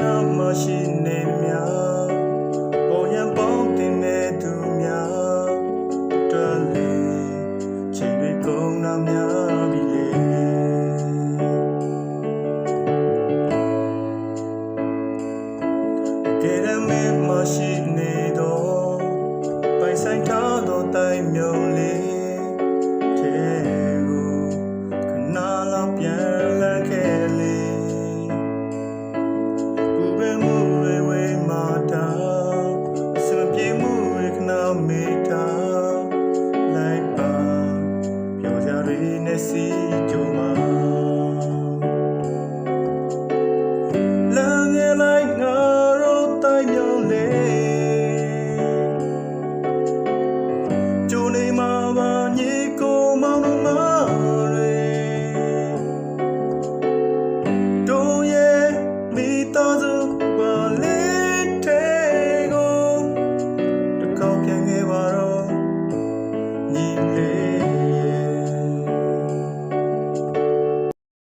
နာမရှိနေများပေါ်ရန်ပေါင်းတင်နေသူများတော်လေချိန်တွေကုန်နာများပြီလေကဲရမေမရှိနေတော့ပိုင်ဆိုင်ထားသောတိုင်မြုံ